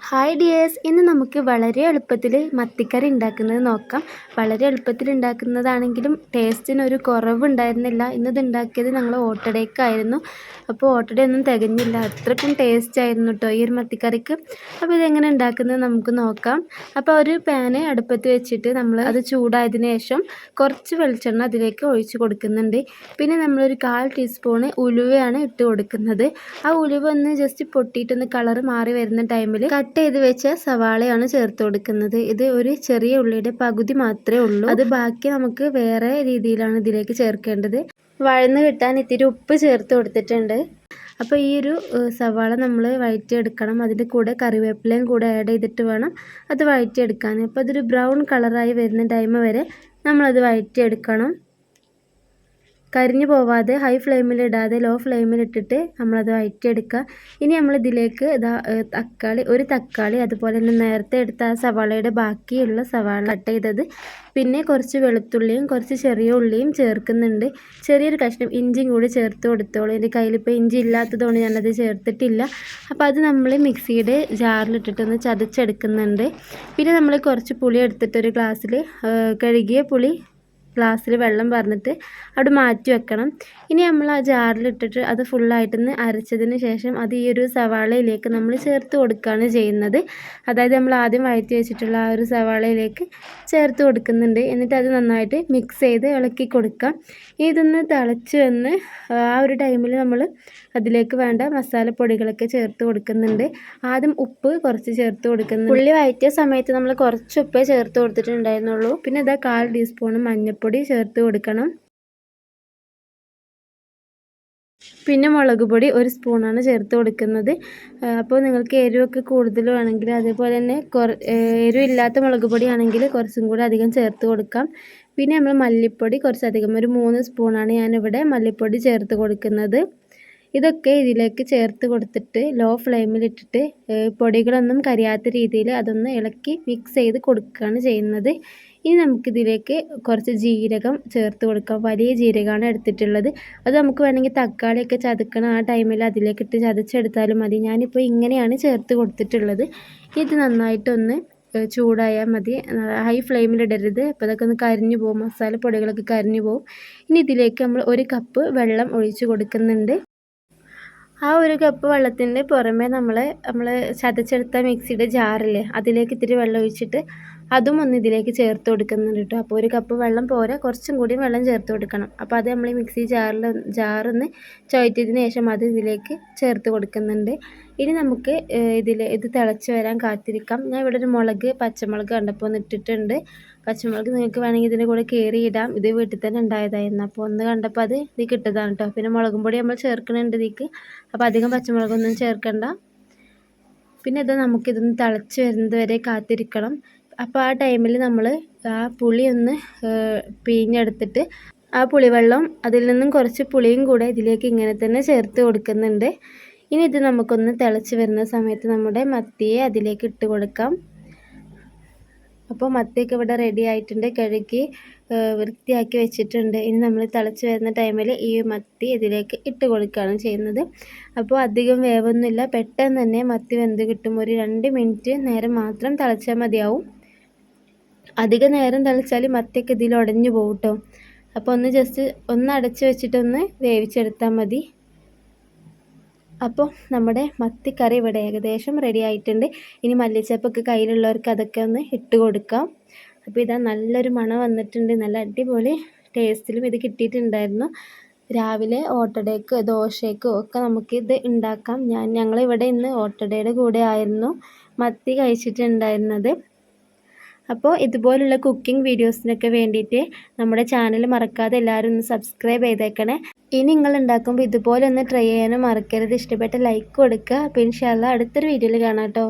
Hi dears, ഇന്ന് നമുക്ക് വളരെ എളുപ്പത്തിൽ മത്തിക്കറി ഉണ്ടാക്കുന്നത് നോക്കാം. വളരെ എളുപ്പത്തിൽ ഉണ്ടാക്കുന്നതാണെങ്കിലും ടേസ്റ്റിനൊരു കുറവുണ്ടായിരുന്നില്ല. ഇന്നത് ഉണ്ടാക്കിയത് ഞങ്ങൾ ഓട്ടടയ്ക്കായിരുന്നു. അപ്പോൾ ഓട്ടടയൊന്നും തികഞ്ഞില്ല, അത്രയ്ക്കും ടേസ്റ്റ് ആയിരുന്നു കേട്ടോ ഈ ഒരു മത്തിക്കറിക്ക്. അപ്പോൾ ഇതെങ്ങനെ ഉണ്ടാക്കുന്നത് നമുക്ക് നോക്കാം. അപ്പോൾ ഒരു പാന് അടുപ്പത്ത് വെച്ചിട്ട് നമ്മൾ അത് ചൂടായതിനു ശേഷം കുറച്ച് വെളിച്ചെണ്ണ അതിലേക്ക് ഒഴിച്ച് കൊടുക്കുന്നുണ്ട്. പിന്നെ നമ്മളൊരു 1/4 ടീസ്പൂണ് ഉലുവയാണ് ഇട്ട് കൊടുക്കുന്നത്. ആ ഉലുവ ഒന്ന് ജസ്റ്റ് പൊട്ടിയിട്ടൊന്ന് കളർ മാറി വരുന്ന ടൈമിൽ കട്ട് ചെയ്ത് വെച്ച സവാളയാണ് ചേർത്ത് കൊടുക്കുന്നത്. ഇത് ഒരു ചെറിയ ഉള്ളിയുടെ പകുതി മാത്രമേ ഉള്ളൂ. അത് ബാക്കി നമുക്ക് വേറെ രീതിയിലാണ് ഇതിലേക്ക് ചേർക്കേണ്ടത്. വഴന്ന് കിട്ടാൻ ഇത്തിരി ഉപ്പ് ചേർത്ത് കൊടുത്തിട്ടുണ്ട്. അപ്പോൾ ഈ ഒരു സവാള നമ്മൾ വഴറ്റിയെടുക്കണം. അതിൻ്റെ കൂടെ കറിവേപ്പിലയും കൂടെ ആഡ് ചെയ്തിട്ട് വേണം അത് വഴറ്റിയെടുക്കാൻ. അപ്പോൾ അതൊരു ബ്രൗൺ കളറായി വരുന്ന ടൈം വരെ നമ്മളത് വഴറ്റിയെടുക്കണം. കരിഞ്ഞു പോവാതെ ഹൈ ഫ്ലെയിമിൽ ഇടാതെ ലോ ഫ്ലെയിമിൽ ഇട്ടിട്ട് നമ്മളത് വഴറ്റിയെടുക്കുക. ഇനി നമ്മളിതിലേക്ക് ഒരു തക്കാളി അതുപോലെ തന്നെ നേരത്തെ എടുത്ത ആ സവാളയുടെ ബാക്കിയുള്ള സവാള കട്ട് ചെയ്തത്, പിന്നെ കുറച്ച് വെളുത്തുള്ളിയും കുറച്ച് ചെറിയ ഉള്ളിയും ചേർക്കുന്നുണ്ട്. ചെറിയൊരു കഷ്ണം ഇഞ്ചിയും കൂടി ചേർത്ത് കൊടുത്തോളൂ. എൻ്റെ കയ്യിലിപ്പോൾ ഇഞ്ചി ഇല്ലാത്തതുകൊണ്ട് ഞാനത് ചേർത്തിട്ടില്ല. അപ്പോൾ അത് നമ്മൾ മിക്സിയുടെ ജാറിലിട്ടിട്ടൊന്ന് ചതച്ചെടുക്കുന്നുണ്ട്. പിന്നെ നമ്മൾ കുറച്ച് പുളി എടുത്തിട്ട് ഒരു ഗ്ലാസ്സിൽ കഴുകിയ പുളി ഗ്ലാസ്സിൽ വെള്ളം പറഞ്ഞിട്ട് അവിടെ മാറ്റി വെക്കണം. ഇനി നമ്മൾ ആ ജാറിലിട്ടിട്ട് അത് ഫുള്ളായിട്ടൊന്ന് അരച്ചതിന് ശേഷം അത് ഈ ഒരു സവാളയിലേക്ക് നമ്മൾ ചേർത്ത് കൊടുക്കുകയാണ് ചെയ്യുന്നത്. അതായത് നമ്മൾ ആദ്യം വഴറ്റി വെച്ചിട്ടുള്ള ആ ഒരു സവാളയിലേക്ക് ചേർത്ത് കൊടുക്കുന്നുണ്ട്. എന്നിട്ട് അത് നന്നായിട്ട് മിക്സ് ചെയ്ത് ഇളക്കി കൊടുക്കാം. ഇതൊന്ന് തിളച്ച് വന്ന് ആ ഒരു ടൈമിൽ നമ്മൾ അതിലേക്ക് വേണ്ട മസാലപ്പൊടികളൊക്കെ ചേർത്ത് കൊടുക്കുന്നുണ്ട്. ആദ്യം ഉപ്പ് കുറച്ച് ചേർത്ത് കൊടുക്കുന്നുണ്ട്. ഉള്ളി വഴറ്റിയ സമയത്ത് നമ്മൾ കുറച്ച് ഉപ്പേ ചേർത്ത് കൊടുത്തിട്ടുണ്ടായിരുന്നുള്ളൂ. പിന്നെ ഇതാ 1/4 ടീസ്പൂൺ മഞ്ഞൾപ്പൊടി ചേർത്ത് കൊടുക്കണം. പിന്നെ മുളക് പൊടി 1 സ്പൂണാണ് ചേർത്ത് കൊടുക്കുന്നത്. അപ്പോൾ നിങ്ങൾക്ക് എരിവൊക്കെ കൂടുതൽ വേണമെങ്കിൽ, അതേപോലെ തന്നെ എരിവില്ലാത്ത മുളക് പൊടിയാണെങ്കിൽ കുറച്ചും കൂടി അധികം ചേർത്ത് കൊടുക്കാം. പിന്നെ നമ്മൾ മല്ലിപ്പൊടി കുറച്ചധികം, ഒരു 3 സ്പൂണാണ് ഞാനിവിടെ മല്ലിപ്പൊടി ചേർത്ത് കൊടുക്കുന്നത്. ഇതൊക്കെ ഇതിലേക്ക് ചേർത്ത് കൊടുത്തിട്ട് ലോ ഫ്ലെയിമിലിട്ടിട്ട് പൊടികളൊന്നും കരിയാത്ത രീതിയിൽ അതൊന്ന് ഇളക്കി മിക്സ് ചെയ്ത് കൊടുക്കുകയാണ് ചെയ്യുന്നത്. ഇനി നമുക്കിതിലേക്ക് കുറച്ച് ജീരകം ചേർത്ത് കൊടുക്കാം. വലിയ ജീരകമാണ് എടുത്തിട്ടുള്ളത്. അത് നമുക്ക് വേണമെങ്കിൽ തക്കാളിയൊക്കെ ചതക്കണം ആ ടൈമിൽ അതിലേക്കിട്ട് ചതച്ചെടുത്താലും മതി. ഞാനിപ്പോൾ ഇങ്ങനെയാണ് ചേർത്ത് കൊടുത്തിട്ടുള്ളത്. ഇത് നന്നായിട്ടൊന്ന് ചൂടായാൽ മതി. ഹൈ ഫ്ലെയിമിലിടരുത്, അപ്പോൾ അതൊക്കെ ഒന്ന് കരിഞ്ഞു പോകും, മസാലപ്പൊടികളൊക്കെ കരിഞ്ഞു പോകും. ഇനി ഇതിലേക്ക് നമ്മൾ 1 കപ്പ് വെള്ളം ഒഴിച്ച് കൊടുക്കുന്നുണ്ട്. ആ 1 കപ്പ് വെള്ളത്തിൻ്റെ പുറമെ നമ്മൾ ചതച്ചെടുത്ത മിക്സിയുടെ ജാറില്ലേ അതിലേക്ക് ഇത്തിരി വെള്ളം ഒഴിച്ചിട്ട് അതും ഒന്ന് ഇതിലേക്ക് ചേർത്ത് കൊടുക്കുന്നുണ്ട് കേട്ടോ. അപ്പോൾ 1 കപ്പ് വെള്ളം പോരാ, കുറച്ചും കൂടി വെള്ളം ചേർത്ത് കൊടുക്കണം. അപ്പോൾ അത് നമ്മൾ ഈ മിക്സി ജാറൊന്ന് ചുഴറ്റിയതിന് ശേഷം അത് ഇതിലേക്ക് ചേർത്ത് കൊടുക്കുന്നുണ്ട്. ഇനി നമുക്ക് ഇത് തിളച്ച് വരാൻ കാത്തിരിക്കാം. ഞാൻ ഇവിടെ ഒരു പച്ചമുളക് കണ്ടപ്പോൾ ഒന്ന് ഇട്ടിട്ടുണ്ട്. പച്ചമുളക് നിങ്ങൾക്ക് വേണമെങ്കിൽ ഇതിൻ്റെ കൂടെ കീറിയിടാം. ഇത് വീട്ടിൽ തന്നെ ഉണ്ടായതായിരുന്നു. അപ്പോൾ ഒന്ന് കണ്ടപ്പോൾ അത് ഇതിൽ കിട്ടതാണ് കേട്ടോ. പിന്നെ മുളകും പൊടി നമ്മൾ ചേർക്കുന്നുണ്ട് ഇതിലേക്ക്, അപ്പോൾ അധികം പച്ചമുളകൊന്നും ചേർക്കണ്ട. പിന്നെ നമുക്കിതൊന്ന് തിളച്ച് വരുന്നത് വരെ കാത്തിരിക്കണം. അപ്പോൾ ആ ടൈമിൽ നമ്മൾ ആ പുളി ഒന്ന് പിഴിഞ്ഞെടുത്തിട്ട് ആ പുളിവെള്ളം അതിൽ നിന്നും കുറച്ച് പുളിയും കൂടെ ഇതിലേക്ക് ഇങ്ങനെ തന്നെ ചേർത്ത് കൊടുക്കുന്നുണ്ട്. ഇനി ഇത് നമുക്കൊന്ന് തിളച്ച് വരുന്ന സമയത്ത് നമ്മുടെ മത്തിയെ അതിലേക്ക് ഇട്ട് കൊടുക്കാം. അപ്പോൾ മത്തിയൊക്കെ ഇവിടെ റെഡി ആയിട്ടുണ്ട്, കഴുകി വൃത്തിയാക്കി വെച്ചിട്ടുണ്ട്. ഇനി നമ്മൾ തിളച്ച് വരുന്ന ടൈമിൽ ഈ മത്തി ഇതിലേക്ക് ഇട്ട് കൊടുക്കുകയാണ് ചെയ്യുന്നത്. അപ്പോൾ അധികം വേവൊന്നുമില്ല, പെട്ടെന്ന് തന്നെ മത്തി വെന്ത് കിട്ടും. ഒരു 2 മിനിറ്റ് നേരം മാത്രം തിളച്ചാൽ മതിയാവും. അധിക നേരം തിളച്ചാൽ മത്തിയൊക്കെ ഇതിൽ ഉടഞ്ഞു പോകും കേട്ടോ. അപ്പോൾ ജസ്റ്റ് ഒന്ന് അടച്ച് വെച്ചിട്ടൊന്ന് വേവിച്ചെടുത്താൽ മതി. അപ്പോൾ നമ്മുടെ മത്തിക്കറി ഇവിടെ ഏകദേശം റെഡി ആയിട്ടുണ്ട്. ഇനി മല്ലിച്ചപ്പൊക്കെ കയ്യിലുള്ളവർക്ക് അതൊക്കെ ഒന്ന് ഇട്ട് കൊടുക്കാം. അപ്പോൾ ഇതാ നല്ലൊരു മണം വന്നിട്ടുണ്ട്. നല്ല അടിപൊളി ടേസ്റ്റിലും ഇത് കിട്ടിയിട്ടുണ്ടായിരുന്നു. രാവിലെ ഓട്ടടയ്ക്ക് ദോശയ്ക്കും ഒക്കെ നമുക്കിത് ഉണ്ടാക്കാം. ഞങ്ങളിവിടെ ഇന്ന് ഓട്ടടയുടെ കൂടെ ആയിരുന്നു മത്തി കഴിച്ചിട്ടുണ്ടായിരുന്നത്. അപ്പോൾ ഇതുപോലുള്ള കുക്കിംഗ് വീഡിയോസിനൊക്കെ വേണ്ടിയിട്ട് നമ്മുടെ ചാനൽ മറക്കാതെ എല്ലാവരും ഒന്ന് സബ്സ്ക്രൈബ് ചെയ്തേക്കണേ. ഇനി നിങ്ങൾ ഉണ്ടാക്കുമ്പോൾ ഇതുപോലെ ഒന്ന് ട്രൈ ചെയ്യാനും മറക്കരുത്. ഇഷ്ടപ്പെട്ട ലൈക്ക് കൊടുക്കുക. അപ്പോൾ ഇൻഷാ അല്ലാഹ് അടുത്തൊരു വീഡിയോയിൽ കാണാം കേട്ടോ.